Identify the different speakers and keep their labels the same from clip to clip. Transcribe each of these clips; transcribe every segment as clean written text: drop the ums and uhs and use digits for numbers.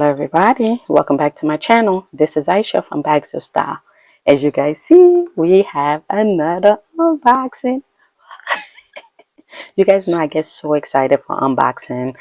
Speaker 1: Hello everybody, welcome back to my channel. This is Aisha from Bags of Style. As you guys see, we have another unboxing. You guys know I get so excited for unboxing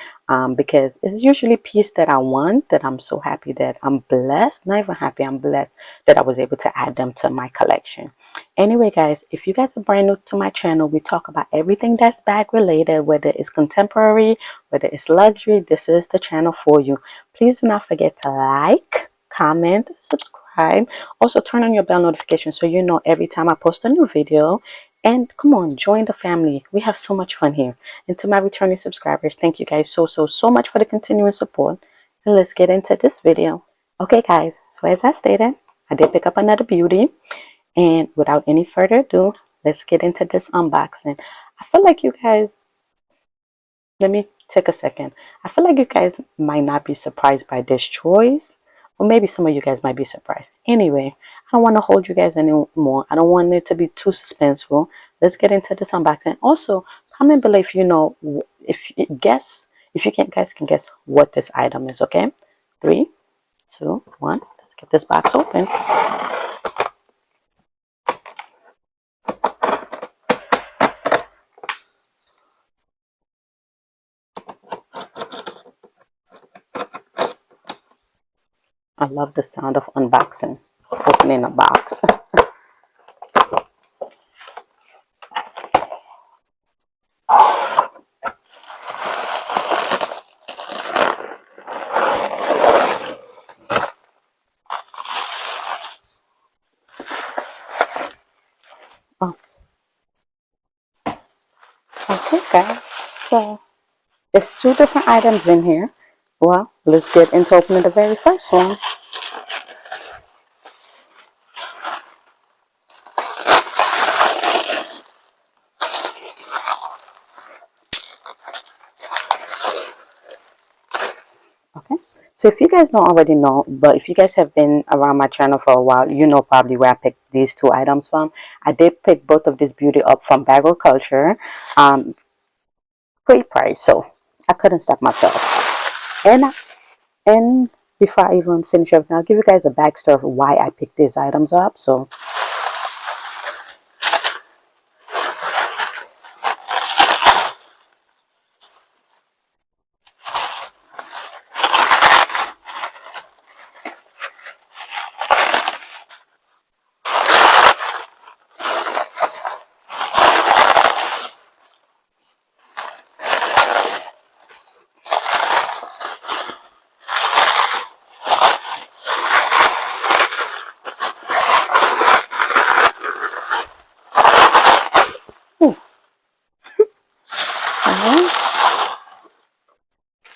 Speaker 1: because it's usually a piece that I want, that I'm so happy that I'm blessed, not even happy, I'm blessed that I was able to add them to my collection. Anyway guys, if you guys are brand new to my channel, we talk about everything that's bag related, whether it's contemporary, whether it's luxury. This is the channel for you. Please do not forget to like, comment, subscribe. Also turn on your bell notification so you know every time I post a new video. And come on, join the family. We have so much fun here. And to my returning subscribers, thank you guys so much for the continuing support. And let's get into this video. Okay guys, so as I stated, I did pick up another beauty. And without any further ado, let's get into this unboxing. I feel like you guys, let me take a second. I feel like you guys might not be surprised by this choice. Or maybe some of you guys might be surprised. Anyway, I don't want to hold you guys anymore. I don't want it to be too suspenseful. Let's get into this unboxing. Also, comment below if you know, if you guys can guess what this item is, okay? 3, 2, 1. Let's get this box open. I love the sound of unboxing, opening a box. Oh. Okay guys, so it's 2 different items in here. Well, let's get into opening the very first one. Okay, so if you guys don't already know, but if you guys have been around my channel for a while, you know probably where I picked these 2 items from. I did pick both of this beauty up from Agriculture. Great price, so I couldn't stop myself. And before I even finish everything, I'll give you guys a backstory of why I picked these items up. So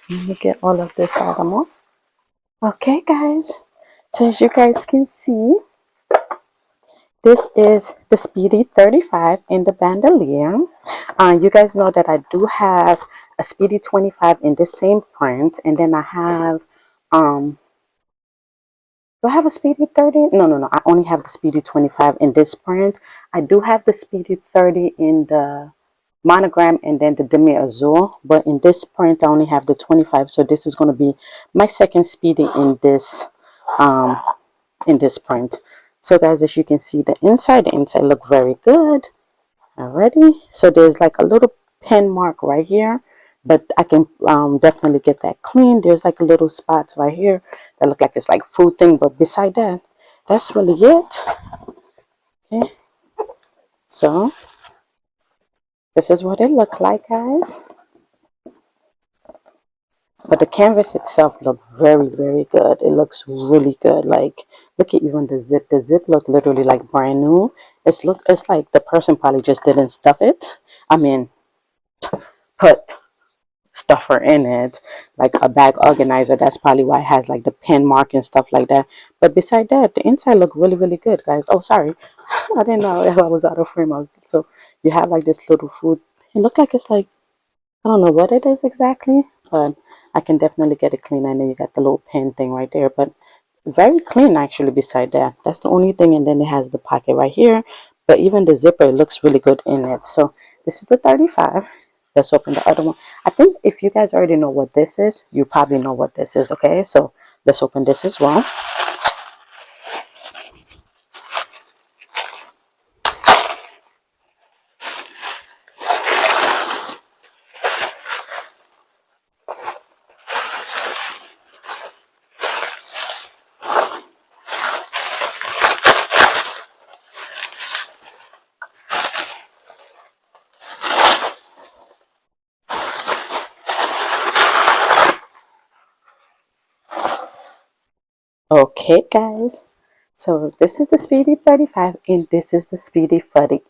Speaker 1: let me get all of this out of more. Okay guys, so as you guys can see, this is the Speedy 35 in the bandolier. You guys know that I do have a Speedy 25 in the same print, and then I have do I have a Speedy 30? No, I only have the Speedy 25 in this print. I do have the Speedy 30 in the monogram and then the demi azure, but in this print I only have the 25, so this is going to be my second Speedy in this print. So guys, as you can see, the inside look very good already. So there's like a little pen mark right here, but I can definitely get that clean. There's like a little spots right here that look like it's like food thing, but beside that, that's really it. Okay, so this is what it looked like, guys. But the canvas itself looked very good. It looks really good. Like, look at even the zip. The zip looked literally like brand new. It's like the person probably just didn't stuff it. I mean, put stuffer in it, like a bag organizer. That's probably why it has like the pen mark and stuff like that. But beside that, the inside looked really good, guys. Oh, sorry. I didn't know if I was out of frame. So you have like this little food. It looked like it's like, I don't know what it is exactly, but I can definitely get it clean. And then you got the little pen thing right there, but very clean actually beside that. That's the only thing. And then it has the pocket right here, but even the zipper looks really good in it. So this is the 35. Let's open the other one. I think if you guys already know what this is, you probably know what this is. Okay, so Let's open this as well. Okay, guys. So this is the Speedy 35 and this is the Speedy 40.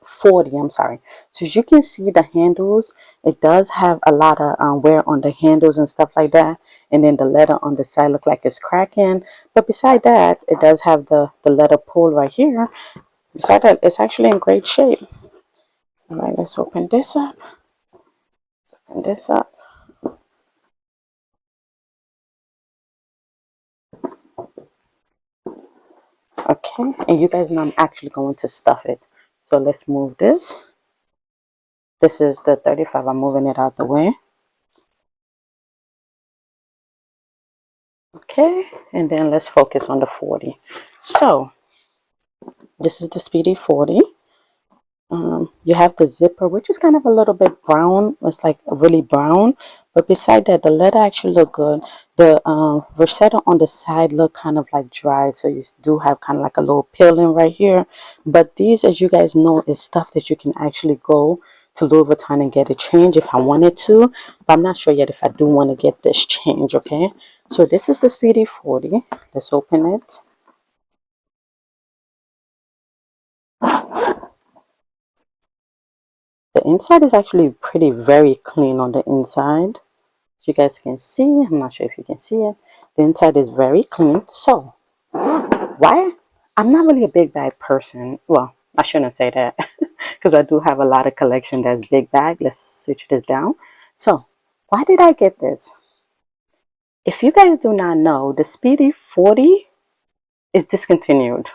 Speaker 1: I'm sorry. So as you can see, the handles, it does have a lot of wear on the handles and stuff like that. And then the leather on the side look like it's cracking. But beside that, it does have the leather pull right here. Beside that, it's actually in great shape. All right, let's open this up. Open this up. Okay, and you guys know I'm actually going to stuff it. So let's move this. This is the 35. I'm moving it out the way. Okay, and then let's focus on the 40. So this is the Speedy 40. You have the zipper, which is kind of a little bit brown. It's like really brown, but beside that, the leather actually look good. The Rosetta on the side look kind of like dry, so you do have kind of like a little peeling right here. But these, as you guys know, is stuff that you can actually go to Louis Vuitton and get a change if I wanted to, but I'm not sure yet if I do want to get this change. Okay, so this is the Speedy 40. Let's open it. The inside is actually pretty very clean on the inside. You guys can see, I'm not sure if you can see it, the inside is very clean. So why I'm not really a big bag person. Well, I shouldn't say that because I do have a lot of collection that's big bag. Let's switch this down. So why did I get this? If you guys do not know, the Speedy 40 is discontinued.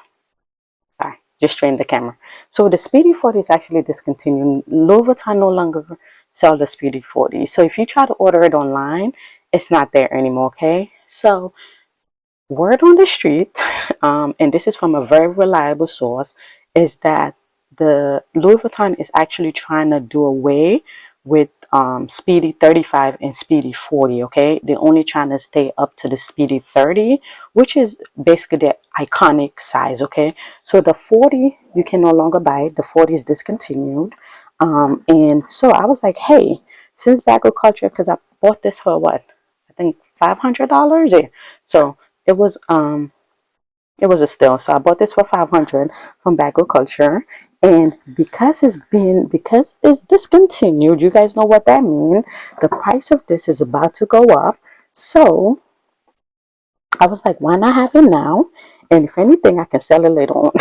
Speaker 1: Sorry, just straighten the camera. So the Speedy 40 is actually discontinued. Louis Vuitton no longer sell the Speedy 40. So if you try to order it online, it's not there anymore, okay? So word on the street, and this is from a very reliable source, is that the Louis Vuitton is actually trying to do away with Speedy 35 and Speedy 40. Okay, they're only trying to stay up to the Speedy 30, which is basically the iconic size. Okay, so the 40 you can no longer buy it. The 40 is discontinued. And so I was like, hey, since Bagel Culture, because I bought this for what, I think $500. Yeah, so it was a steal. So I bought this for 500 from Agriculture. And because it's discontinued, you guys know what that means. The price of this is about to go up. So I was like, why not have it now? And if anything, I can sell it later on.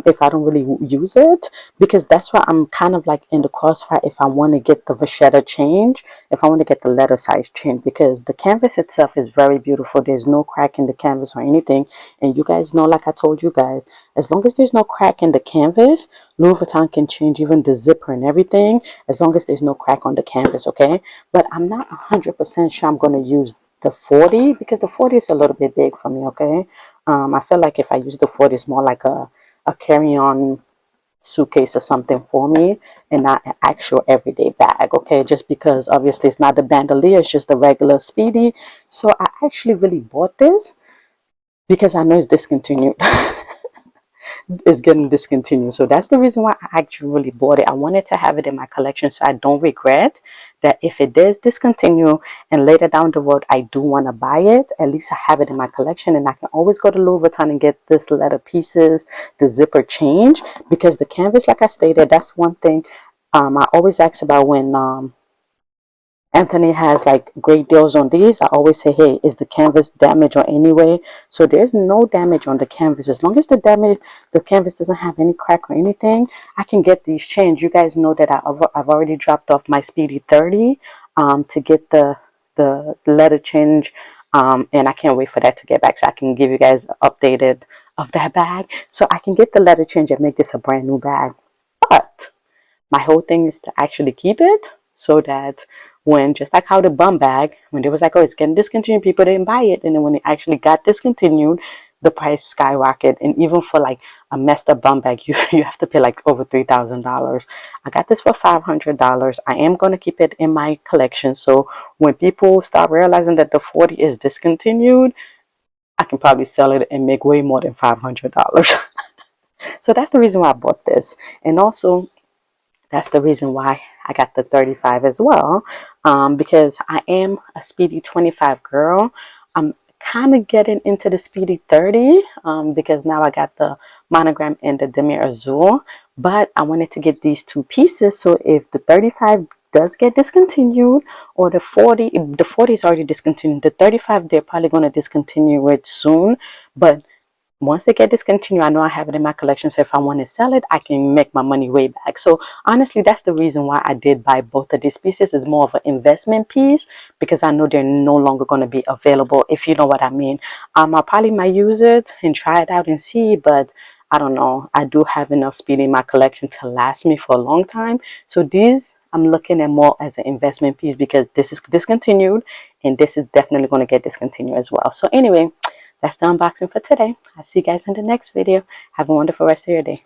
Speaker 1: If I don't really use it, because that's why I'm kind of like in the crossfire if I want to get the vachetta change, if I want to get the letter size change, because the canvas itself is very beautiful. There's no crack in the canvas or anything, and you guys know, like I told you guys, as long as there's no crack in the canvas, Louis Vuitton can change even the zipper and everything, as long as there's no crack on the canvas. Okay, but I'm not 100% sure I'm going to use the 40 because the 40 is a little bit big for me. Okay, I feel like if I use the 40, it's more like a carry-on suitcase or something for me and not an actual everyday bag. Okay, just because obviously it's not the bandolier, it's just the regular Speedy. So I actually really bought this because I know it's discontinued. Is getting discontinued. So that's the reason why I actually really bought it. I wanted to have it in my collection so I don't regret that if it does discontinue and later down the road I do want to buy it, at least I have it in my collection and I can always go to Louis Vuitton and get this leather pieces, the zipper change, because the canvas, like I stated, that's one thing I always ask about when Anthony has like great deals on these. I always say, hey, is the canvas damaged or anyway? So there's no damage on the canvas. As long as the canvas doesn't have any crack or anything, I can get these changed. You guys know that I've already dropped off my Speedy 30 to get the letter change. And I can't wait for that to get back so I can give you guys updated of that bag. So I can get the letter change and make this a brand new bag. But my whole thing is to actually keep it so that when, just like how the bum bag, when they was like, oh, it's getting discontinued, people didn't buy it. And then when it actually got discontinued, the price skyrocketed. And even for like a messed up bum bag, you have to pay like over $3,000. I got this for $500. I am going to keep it in my collection. So when people start realizing that the 40 is discontinued, I can probably sell it and make way more than $500. So that's the reason why I bought this. And also, that's the reason why I got the 35 as well, because I am a Speedy 25 girl. I'm kind of getting into the Speedy 30, because now I got the monogram and the demi azul, but I wanted to get these two pieces, so if the 35 does get discontinued, or the 40 is already discontinued, the 35 they're probably going to discontinue it soon, but once they get discontinued, I know I have it in my collection, so if I want to sell it, I can make my money way back. So honestly, that's the reason why I did buy both of these pieces. It's more of an investment piece, because I know they're no longer going to be available, if you know what I mean. I probably might use it and try it out and see, but I don't know. I do have enough speed in my collection to last me for a long time. So these I'm looking at more as an investment piece, because this is discontinued and this is definitely going to get discontinued as well. So anyway, that's the unboxing for today. I'll see you guys in the next video. Have a wonderful rest of your day.